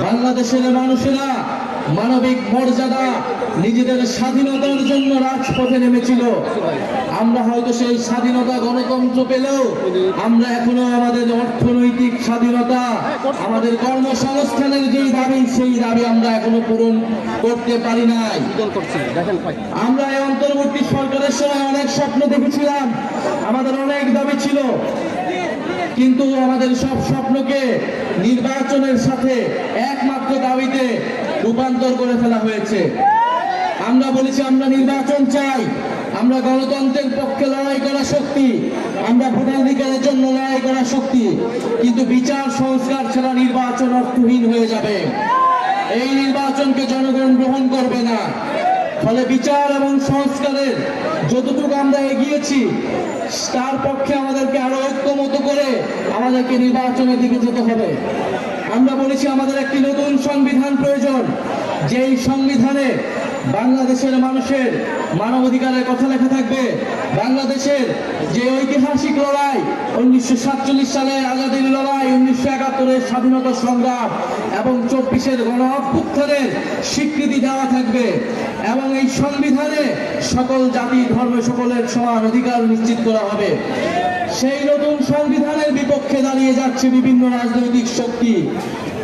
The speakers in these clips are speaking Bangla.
বাংলাদেশের মানুষেরা মানবিক মর্যাদা, নিজেদের স্বাধীনতার জন্য রাজপথে নেমেছিল। আমরা হয়তো সেই স্বাধীনতা, গণতন্ত্র পেলেও আমরা এখনো আমাদের অর্থনৈতিক স্বাধীনতা, আমাদের কর্মসংস্থানের যেই দাবি, সেই দাবি আমরা এখনো পূরণ করতে পারি নাই। আমরা এই অন্তর্বর্তী সরকারের সময় অনেক স্বপ্ন দেখেছিলাম, আমাদের অনেক দাবি ছিল, কিন্তু আমাদের সব স্বপ্নকে নির্বাচনের সাথে একমাত্র দাবিতে রূপান্তর করে ফেলা হয়েছে। আমরা বলেছি আমরা নির্বাচন চাই, আমরা গণতন্ত্রের পক্ষে লড়াই করা শক্তি, আমরা ভোটাধিকারের জন্য লড়াই করা শক্তি, কিন্তু বিচার সংস্কার ছাড়া নির্বাচন অর্থহীন হয়ে যাবে। এই নির্বাচনকে জনগণ গ্রহণ করবে না। ফলে বিচার এবং সংস্কারের যতটুকু আমরা এগিয়েছি, তার পক্ষে আমাদেরকে আরো ঐক্যমত করে আমাদেরকে নির্বাচনের দিকে যেতে হবে। আমরা বলেছি আমাদের একটি নতুন সংবিধান প্রয়োজন, যেই সংবিধানে বাংলাদেশের মানুষের মানবাধিকারের কথা লেখা থাকবে। বাংলাদেশের যে ঐতিহাসিক লড়াই, 1947 সালে আজাদীর লড়াই, 1971-এর স্বাধীনতা সংগ্রাম এবং 24-এর গণ অভ্যুত্থানের স্বীকৃতি দেওয়া থাকবে, এবং এই সংবিধানে সকল জাতি ধর্ম সকলের সমান অধিকার নিশ্চিত করা হবে। সেই নতুন সংবিধানের বিপক্ষে দাঁড়িয়ে যাচ্ছে বিভিন্ন রাজনৈতিক শক্তি।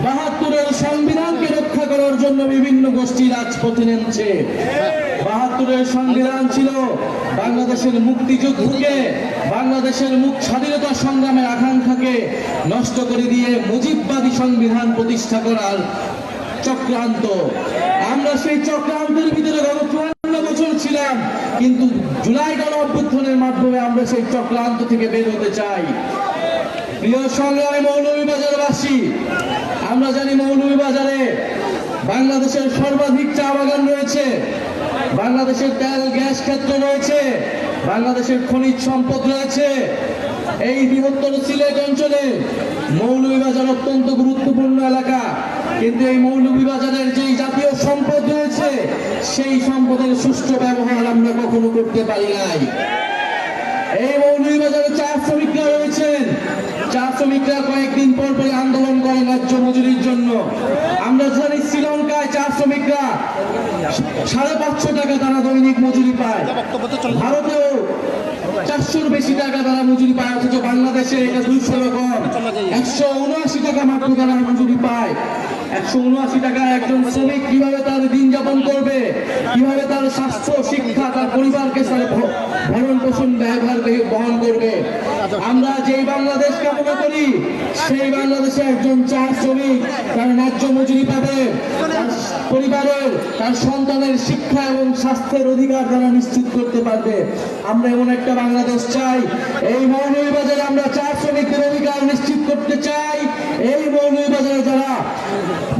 72-এর সংবিধানকে রক্ষা করার জন্য বিভিন্ন গোষ্ঠী রাজপথে নেমেছে। 72-এর সংবিধান ছিল বাংলাদেশের মুক্তিযুদ্ধকে, বাংলাদেশের স্বাধীনতা সংগ্রামের আকাঙ্ক্ষাকে নষ্ট করে দিয়ে মুজিববাদী সংবিধান প্রতিষ্ঠা করার চক্রান্ত। আমরা সেই চক্রান্তের ভিতরে গত 54 বছর ছিলাম, কিন্তু জুলাই গণ অভ্যুত্থানের মাধ্যমে আমরা সেই চক্রান্ত থেকে বের হতে চাই। প্রিয় সংগ্রামী মৌলভীবাজারবাসী, আমরা জানি মৌলভীবাজারে বাংলাদেশের সর্বাধিক চা বাগান রয়েছে, বাংলাদেশের তেল গ্যাস ক্ষেত্র রয়েছে, বাংলাদেশের খনিজ সম্পদ রয়েছে। এই বৃহত্তর সিলেট অঞ্চলে মৌলভীবাজার অত্যন্ত গুরুত্বপূর্ণ এলাকা, কিন্তু এই মৌলভীবাজারের যেই জাতীয় সম্পদ রয়েছে, সেই সম্পদের সুষ্ঠু ব্যবহার আমরা কখনো করতে পারি নাই। এই মৌলভীবাজারে চা শ্রমিকরা রয়েছেন, চা শ্রমিকরা কয়েকদিন পর পরে আন্দোলন করে ন্যায্য মজুরির জন্য। আমরা জানি শ্রীলঙ্কায় চা শ্রমিকরা 550 টাকা তারা দৈনিক মজুরি পায়, ভারতেও 400-র বেশি টাকা তারা মজুরি পায়, অথচ বাংলাদেশে এটা 200 কম, 179 টাকা মাত্র তারা মজুরি পায়। 179 টাকা একজন শ্রমিক কিভাবে তার দিন যাপন করবে, কিভাবে তার স্বাস্থ্য, শিক্ষা, তার পরিবারকে ভরণ পোষণ ব্যয়ভার বহন করবে? আমরা যেই বাংলাদেশ কামনা করি, সেই বাংলাদেশে একজন চা শ্রমিক তার ন্যায্য মজুরি পাবে, তার পরিবারের, তার সন্তানের শিক্ষা এবং স্বাস্থ্যের অধিকার তারা নিশ্চিত করতে পারবে। আমরা এমন একটা বাংলাদেশ চাই। এই মৌলভীবাজারে আমরা চা শ্রমিকদের অধিকার নিশ্চিত করতে চাই। এই মৌলভীবাজারে যারা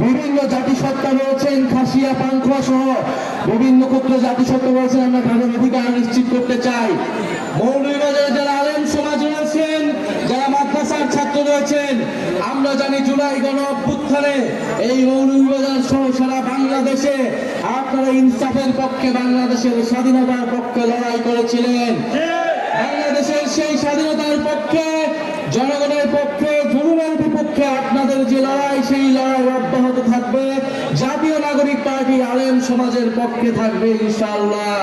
বিভিন্ন জাতিসত্তা রয়েছেন, খাসিয়া, পান্থুয়া সহ বিভিন্ন ক্ষুদ্র জাতিসত্তা রয়েছেন, আমরা তাদের অধিকার নিশ্চিত করতে চাই। মৌলভীবাজারে যারা আলেম সমাজ রয়েছেন, যারা মাদ্রাসার ছাত্র রয়েছেন, আমরা জানি জুলাই গণ অভ্যুত্থানে এই মৌলভীবাজার সহ সারা বাংলাদেশে আপনারা ইনসাফের পক্ষে, বাংলাদেশের স্বাধীনতার পক্ষে লড়াই করেছিলেন। বাংলাদেশের সেই স্বাধীনতার পক্ষে, জনগণের পক্ষে, জুলুমের বিপক্ষে আপনাদের যে লড়াই, সেই লড়াই অব্যাহত থাকবে। জাতীয় নাগরিক পার্টি আলেম সমাজের পক্ষে থাকবে ইনশাআল্লাহ।